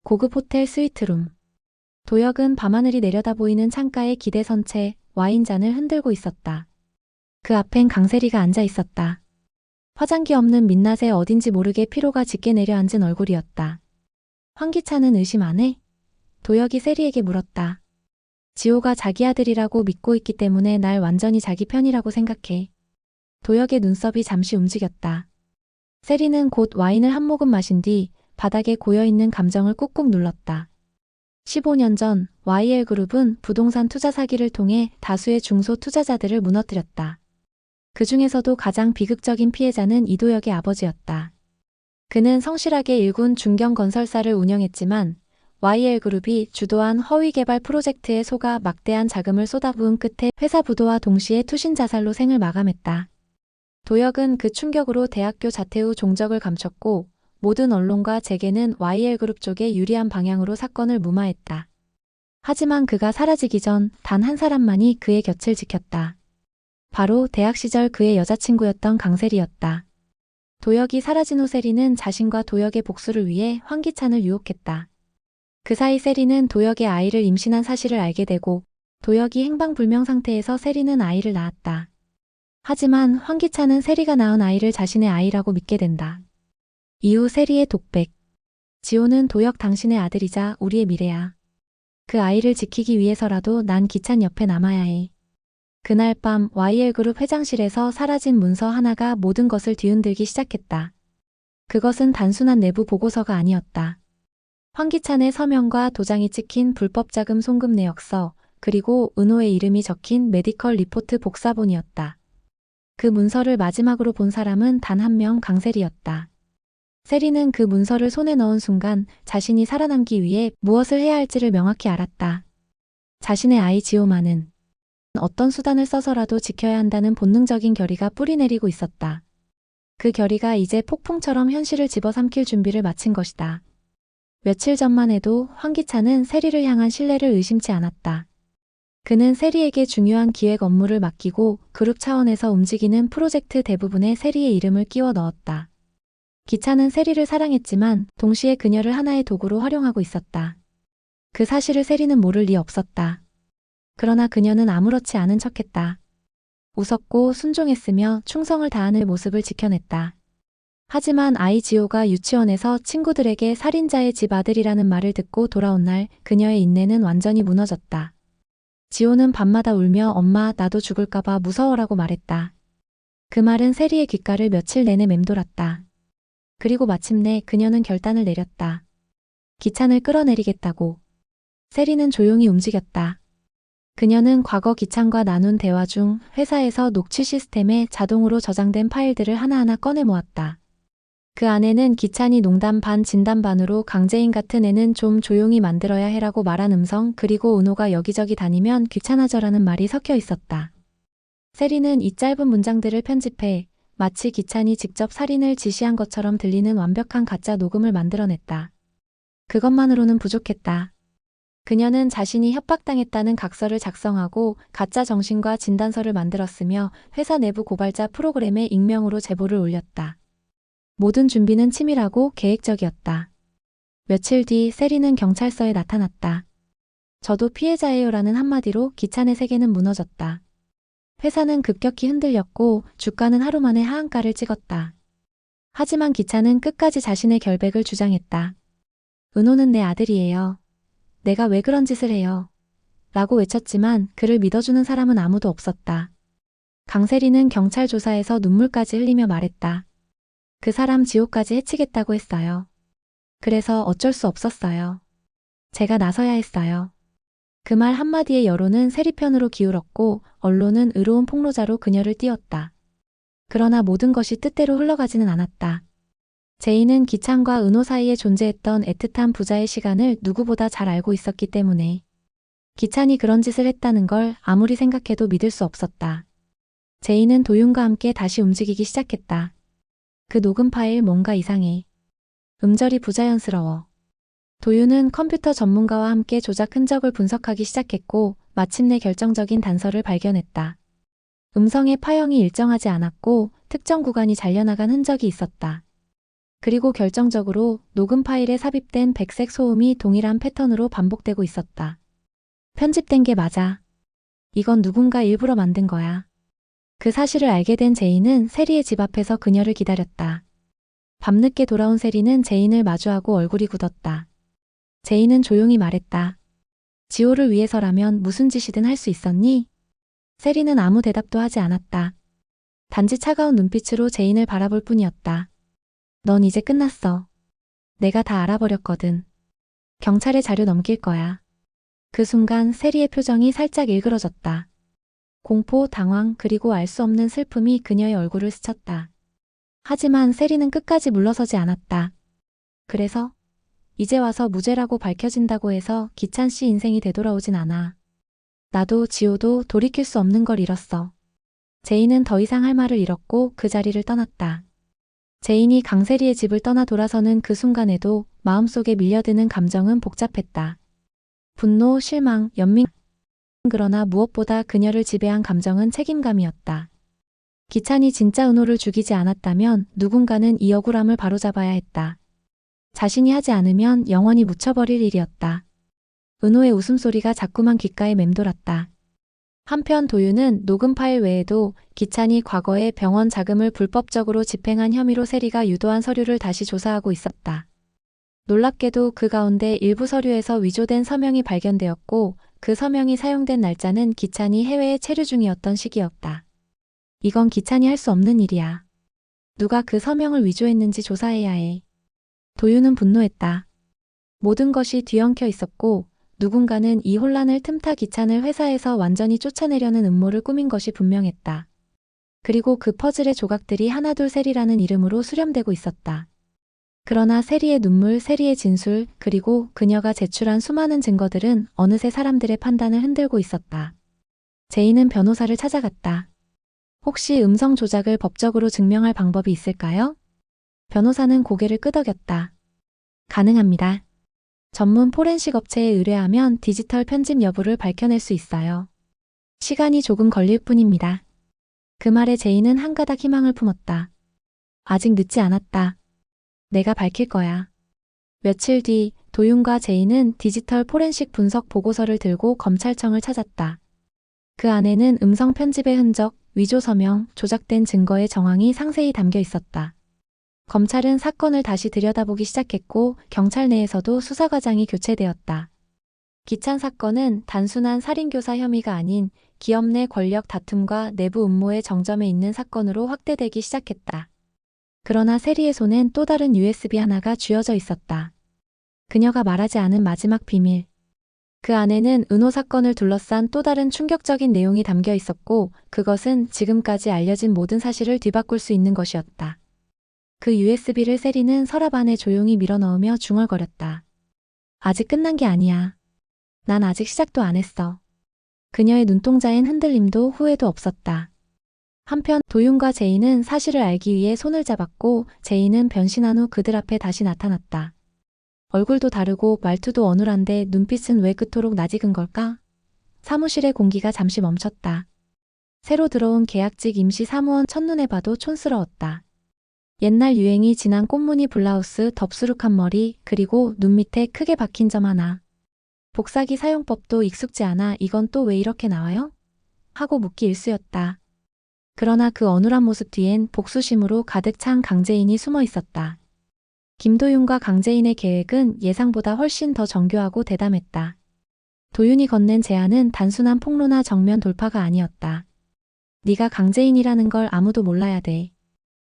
고급 호텔 스위트룸. 도혁은 밤하늘이 내려다 보이는 창가에 기대선 채 와인잔을 흔들고 있었다. 그 앞엔 강세리가 앉아 있었다. 화장기 없는 민낯에 어딘지 모르게 피로가 짙게 내려앉은 얼굴이었다. 황기찬은 의심 안 해? 도혁이 세리에게 물었다. 지호가 자기 아들이라고 믿고 있기 때문에 날 완전히 자기 편이라고 생각해. 도혁의 눈썹이 잠시 움직였다. 세리는 곧 와인을 한 모금 마신 뒤 바닥에 고여있는 감정을 꾹꾹 눌렀다. 15년 전 YL그룹은 부동산 투자 사기를 통해 다수의 중소 투자자들을 무너뜨렸다. 그 중에서도 가장 비극적인 피해자는 이도혁의 아버지였다. 그는 성실하게 일군 중견건설사를 운영했지만 YL그룹이 주도한 허위개발 프로젝트에 속아 막대한 자금을 쏟아부은 끝에 회사 부도와 동시에 투신 자살로 생을 마감했다. 도혁은 그 충격으로 대학교 자퇴 후 종적을 감췄고 모든 언론과 재계는 YL그룹 쪽에 유리한 방향으로 사건을 무마했다. 하지만 그가 사라지기 전 단 한 사람만이 그의 곁을 지켰다. 바로 대학 시절 그의 여자친구였던 강세리였다. 도혁이 사라진 후 세리는 자신과 도혁의 복수를 위해 황기찬을 유혹했다. 그 사이 세리는 도혁의 아이를 임신한 사실을 알게 되고 도혁이 행방불명 상태에서 세리는 아이를 낳았다. 하지만 황기찬은 세리가 낳은 아이를 자신의 아이라고 믿게 된다. 이후 세리의 독백. 지호는 도혁 당신의 아들이자 우리의 미래야. 그 아이를 지키기 위해서라도 난 기찬 옆에 남아야 해. 그날 밤 YL그룹 회장실에서 사라진 문서 하나가 모든 것을 뒤흔들기 시작했다. 그것은 단순한 내부 보고서가 아니었다. 황기찬의 서명과 도장이 찍힌 불법 자금 송금 내역서, 그리고 은호의 이름이 적힌 메디컬 리포트 복사본이었다. 그 문서를 마지막으로 본 사람은 단 한 명, 강세리였다. 세리는 그 문서를 손에 넣은 순간 자신이 살아남기 위해 무엇을 해야 할지를 명확히 알았다. 자신의 아이 지호만은 어떤 수단을 써서라도 지켜야 한다는 본능적인 결의가 뿌리내리고 있었다. 그 결의가 이제 폭풍처럼 현실을 집어삼킬 준비를 마친 것이다. 며칠 전만 해도 황기찬은 세리를 향한 신뢰를 의심치 않았다. 그는 세리에게 중요한 기획 업무를 맡기고 그룹 차원에서 움직이는 프로젝트 대부분에 세리의 이름을 끼워 넣었다. 기찬은 세리를 사랑했지만 동시에 그녀를 하나의 도구로 활용하고 있었다. 그 사실을 세리는 모를 리 없었다. 그러나 그녀는 아무렇지 않은 척했다. 웃었고 순종했으며 충성을 다하는 모습을 지켜냈다. 하지만 아이 지호가 유치원에서 친구들에게 살인자의 집 아들이라는 말을 듣고 돌아온 날 그녀의 인내는 완전히 무너졌다. 지호는 밤마다 울며 엄마 나도 죽을까봐 무서워라고 말했다. 그 말은 세리의 귓가를 며칠 내내 맴돌았다. 그리고 마침내 그녀는 결단을 내렸다. 기찬을 끌어내리겠다고. 세리는 조용히 움직였다. 그녀는 과거 기찬과 나눈 대화 중 회사에서 녹취 시스템에 자동으로 저장된 파일들을 하나하나 꺼내 모았다. 그 안에는 기찬이 농담 반 진담 반으로 강재인 같은 애는 좀 조용히 만들어야 해라고 말한 음성, 그리고 은호가 여기저기 다니면 귀찮아져라는 말이 섞여 있었다. 세리는 이 짧은 문장들을 편집해 마치 기찬이 직접 살인을 지시한 것처럼 들리는 완벽한 가짜 녹음을 만들어냈다. 그것만으로는 부족했다. 그녀는 자신이 협박당했다는 각서를 작성하고 가짜 정신과 진단서를 만들었으며 회사 내부 고발자 프로그램에 익명으로 제보를 올렸다. 모든 준비는 치밀하고 계획적이었다. 며칠 뒤 세리는 경찰서에 나타났다. 저도 피해자예요라는 한마디로 기찬의 세계는 무너졌다. 회사는 급격히 흔들렸고 주가는 하루 만에 하한가를 찍었다. 하지만 기찬은 끝까지 자신의 결백을 주장했다. 은호는 내 아들이에요. 내가 왜 그런 짓을 해요? 라고 외쳤지만 그를 믿어주는 사람은 아무도 없었다. 강세리는 경찰 조사에서 눈물까지 흘리며 말했다. 그 사람 지옥까지 해치겠다고 했어요. 그래서 어쩔 수 없었어요. 제가 나서야 했어요. 그 말 한마디에 여론은 세리 편으로 기울었고 언론은 의로운 폭로자로 그녀를 띄웠다. 그러나 모든 것이 뜻대로 흘러가지는 않았다. 제이는 기찬과 은호 사이에 존재했던 애틋한 부자의 시간을 누구보다 잘 알고 있었기 때문에 기찬이 그런 짓을 했다는 걸 아무리 생각해도 믿을 수 없었다. 제이는 도윤과 함께 다시 움직이기 시작했다. 그 녹음 파일 뭔가 이상해. 음절이 부자연스러워. 도윤은 컴퓨터 전문가와 함께 조작 흔적을 분석하기 시작했고 마침내 결정적인 단서를 발견했다. 음성의 파형이 일정하지 않았고 특정 구간이 잘려나간 흔적이 있었다. 그리고 결정적으로 녹음 파일에 삽입된 백색 소음이 동일한 패턴으로 반복되고 있었다. 편집된 게 맞아. 이건 누군가 일부러 만든 거야. 그 사실을 알게 된 제이는 세리의 집 앞에서 그녀를 기다렸다. 밤늦게 돌아온 세리는 제인을 마주하고 얼굴이 굳었다. 제이는 조용히 말했다. 지호를 위해서라면 무슨 짓이든 할 수 있었니? 세리는 아무 대답도 하지 않았다. 단지 차가운 눈빛으로 제인을 바라볼 뿐이었다. 넌 이제 끝났어. 내가 다 알아버렸거든. 경찰에 자료 넘길 거야. 그 순간 세리의 표정이 살짝 일그러졌다. 공포, 당황, 그리고 알 수 없는 슬픔이 그녀의 얼굴을 스쳤다. 하지만 세리는 끝까지 물러서지 않았다. 그래서 이제 와서 무죄라고 밝혀진다고 해서 기찬 씨 인생이 되돌아오진 않아. 나도 지호도 돌이킬 수 없는 걸 잃었어. 제인은 더 이상 할 말을 잃었고 그 자리를 떠났다. 제인이 강세리의 집을 떠나 돌아서는 그 순간에도 마음속에 밀려드는 감정은 복잡했다. 분노, 실망, 연민. 그러나 무엇보다 그녀를 지배한 감정은 책임감이었다. 기찬이 진짜 은호를 죽이지 않았다면 누군가는 이 억울함을 바로잡아야 했다. 자신이 하지 않으면 영원히 묻혀버릴 일이었다. 은호의 웃음소리가 자꾸만 귓가에 맴돌았다. 한편 도윤은 녹음 파일 외에도 기찬이 과거에 병원 자금을 불법적으로 집행한 혐의로 세리가 유도한 서류를 다시 조사하고 있었다. 놀랍게도 그 가운데 일부 서류에서 위조된 서명이 발견되었고 그 서명이 사용된 날짜는 기찬이 해외에 체류 중이었던 시기였다. 이건 기찬이 할 수 없는 일이야. 누가 그 서명을 위조했는지 조사해야 해. 도윤은 분노했다. 모든 것이 뒤엉켜 있었고 누군가는 이 혼란을 틈타 기찬을 회사에서 완전히 쫓아내려는 음모를 꾸민 것이 분명했다. 그리고 그 퍼즐의 조각들이 하나둘 세리라는 이름으로 수렴되고 있었다. 그러나 세리의 눈물, 세리의 진술, 그리고 그녀가 제출한 수많은 증거들은 어느새 사람들의 판단을 흔들고 있었다. 제이는 변호사를 찾아갔다. 혹시 음성 조작을 법적으로 증명할 방법이 있을까요? 변호사는 고개를 끄덕였다. 가능합니다. 전문 포렌식 업체에 의뢰하면 디지털 편집 여부를 밝혀낼 수 있어요. 시간이 조금 걸릴 뿐입니다. 그 말에 제이는 한 가닥 희망을 품었다. 아직 늦지 않았다. 내가 밝힐 거야. 며칠 뒤 도윤과 제이는 디지털 포렌식 분석 보고서를 들고 검찰청을 찾았다. 그 안에는 음성 편집의 흔적, 위조 서명, 조작된 증거의 정황이 상세히 담겨 있었다. 검찰은 사건을 다시 들여다보기 시작했고 경찰 내에서도 수사 과장이 교체되었다. 기찬 사건은 단순한 살인교사 혐의가 아닌 기업 내 권력 다툼과 내부 음모의 정점에 있는 사건으로 확대되기 시작했다. 그러나 세리의 손엔 또 다른 USB 하나가 쥐어져 있었다. 그녀가 말하지 않은 마지막 비밀. 그 안에는 은호 사건을 둘러싼 또 다른 충격적인 내용이 담겨 있었고 그것은 지금까지 알려진 모든 사실을 뒤바꿀 수 있는 것이었다. 그 USB를 세리는 서랍 안에 조용히 밀어넣으며 중얼거렸다. 아직 끝난 게 아니야. 난 아직 시작도 안 했어. 그녀의 눈동자엔 흔들림도 후회도 없었다. 한편 도윤과 제이는 사실을 알기 위해 손을 잡았고 제이는 변신한 후 그들 앞에 다시 나타났다. 얼굴도 다르고 말투도 어눌한데 눈빛은 왜 그토록 낯익은 걸까? 사무실의 공기가 잠시 멈췄다. 새로 들어온 계약직 임시 사무원 첫눈에 봐도 촌스러웠다. 옛날 유행이 진한 꽃무늬 블라우스, 덥수룩한 머리, 그리고 눈 밑에 크게 박힌 점 하나. 복사기 사용법도 익숙지 않아 이건 또 왜 이렇게 나와요? 하고 묻기 일쑤였다. 그러나 그 어눌한 모습 뒤엔 복수심으로 가득 찬 강재인이 숨어 있었다. 김도윤과 강재인의 계획은 예상보다 훨씬 더 정교하고 대담했다. 도윤이 건넨 제안은 단순한 폭로나 정면 돌파가 아니었다. 네가 강재인이라는 걸 아무도 몰라야 돼.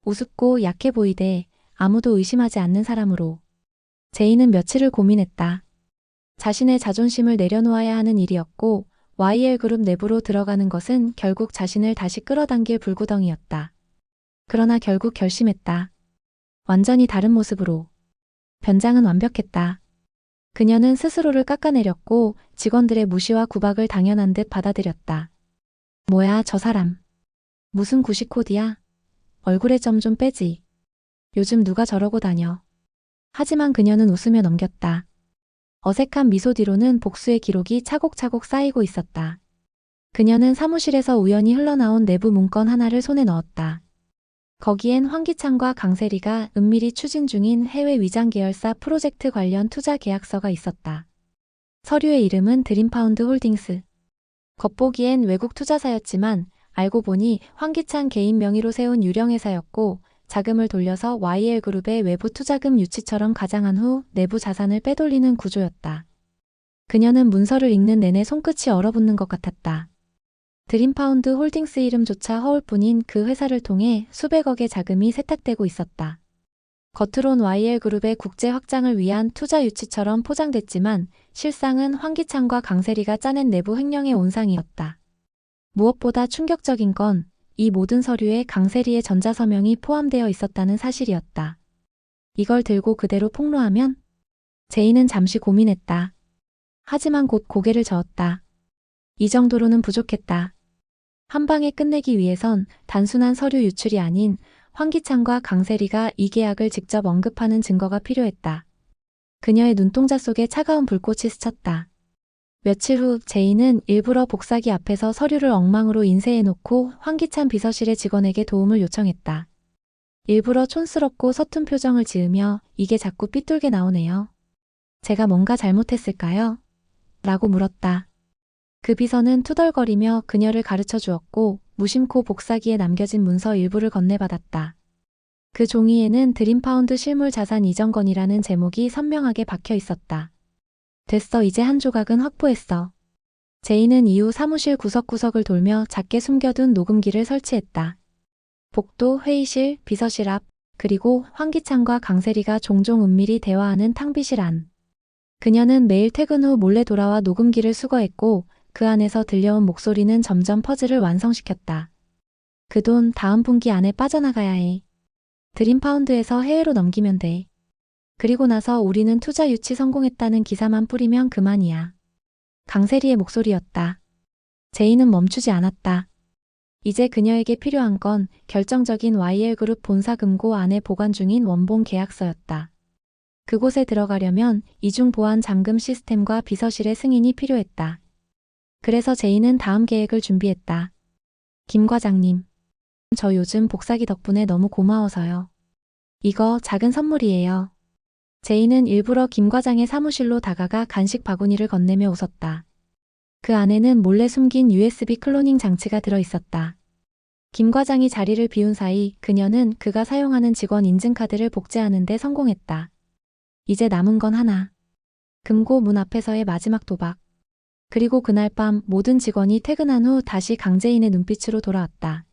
우습고 약해 보이되 아무도 의심하지 않는 사람으로. 제이는 며칠을 고민했다. 자신의 자존심을 내려놓아야 하는 일이었고 YL그룹 내부로 들어가는 것은 결국 자신을 다시 끌어당길 불구덩이였다. 그러나 결국 결심했다. 완전히 다른 모습으로. 변장은 완벽했다. 그녀는 스스로를 깎아내렸고 직원들의 무시와 구박을 당연한 듯 받아들였다. 뭐야 저 사람. 무슨 구식 코디야? 얼굴에 점 좀 빼지. 요즘 누가 저러고 다녀. 하지만 그녀는 웃으며 넘겼다. 어색한 미소 뒤로는 복수의 기록이 차곡차곡 쌓이고 있었다. 그녀는 사무실에서 우연히 흘러나온 내부 문건 하나를 손에 넣었다. 거기엔 황기찬과 강세리가 은밀히 추진 중인 해외 위장 계열사 프로젝트 관련 투자 계약서가 있었다. 서류의 이름은 드림파운드 홀딩스. 겉보기엔 외국 투자사였지만 알고 보니 황기찬 개인 명의로 세운 유령회사였고 자금을 돌려서 YL그룹의 외부 투자금 유치처럼 가장한 후 내부 자산을 빼돌리는 구조였다. 그녀는 문서를 읽는 내내 손끝이 얼어붙는 것 같았다. 드림파운드 홀딩스 이름조차 허울 뿐인 그 회사를 통해 수백억의 자금이 세탁되고 있었다. 겉으론 YL그룹의 국제 확장을 위한 투자 유치처럼 포장됐지만 실상은 황기찬과 강세리가 짜낸 내부 횡령의 온상이었다. 무엇보다 충격적인 건 이 모든 서류에 강세리의 전자서명이 포함되어 있었다는 사실이었다. 이걸 들고 그대로 폭로하면? 제인은 잠시 고민했다. 하지만 곧 고개를 저었다. 이 정도로는 부족했다. 한 방에 끝내기 위해선 단순한 서류 유출이 아닌 황기찬과 강세리가 이 계약을 직접 언급하는 증거가 필요했다. 그녀의 눈동자 속에 차가운 불꽃이 스쳤다. 며칠 후 제인은 일부러 복사기 앞에서 서류를 엉망으로 인쇄해놓고 황기찬 비서실의 직원에게 도움을 요청했다. 일부러 촌스럽고 서툰 표정을 지으며 이게 자꾸 삐뚤게 나오네요. 제가 뭔가 잘못했을까요? 라고 물었다. 그 비서는 투덜거리며 그녀를 가르쳐 주었고 무심코 복사기에 남겨진 문서 일부를 건네받았다. 그 종이에는 드림파운드 실물 자산 이전건이라는 제목이 선명하게 박혀 있었다. 됐어, 이제 한 조각은 확보했어. 제인은 이후 사무실 구석구석을 돌며 작게 숨겨둔 녹음기를 설치했다. 복도, 회의실, 비서실 앞, 그리고 황기찬과 강세리가 종종 은밀히 대화하는 탕비실 안. 그녀는 매일 퇴근 후 몰래 돌아와 녹음기를 수거했고 그 안에서 들려온 목소리는 점점 퍼즐을 완성시켰다. 그 돈 다음 분기 안에 빠져나가야 해. 드림파운드에서 해외로 넘기면 돼. 그리고 나서 우리는 투자 유치 성공했다는 기사만 뿌리면 그만이야. 강세리의 목소리였다. 제인은 멈추지 않았다. 이제 그녀에게 필요한 건 결정적인 YL그룹 본사 금고 안에 보관 중인 원본 계약서였다. 그곳에 들어가려면 이중 보안 잠금 시스템과 비서실의 승인이 필요했다. 그래서 제인은 다음 계획을 준비했다. 김 과장님, 저 요즘 복사기 덕분에 너무 고마워서요. 이거 작은 선물이에요. 제인은 일부러 김 과장의 사무실로 다가가 간식 바구니를 건네며 웃었다. 그 안에는 몰래 숨긴 USB 클로닝 장치가 들어있었다. 김 과장이 자리를 비운 사이 그녀는 그가 사용하는 직원 인증카드를 복제하는 데 성공했다. 이제 남은 건 하나. 금고 문 앞에서의 마지막 도박. 그리고 그날 밤 모든 직원이 퇴근한 후 다시 강제인의 눈빛으로 돌아왔다.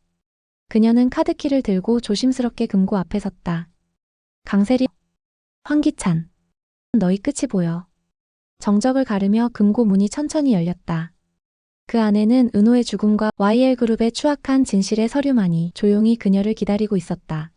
그녀는 카드키를 들고 조심스럽게 금고 앞에 섰다. 강세리, 황기찬, 너희 끝이 보여. 정적을 가르며 금고 문이 천천히 열렸다. 그 안에는 은호의 죽음과 YL그룹의 추악한 진실의 서류만이 조용히 그녀를 기다리고 있었다.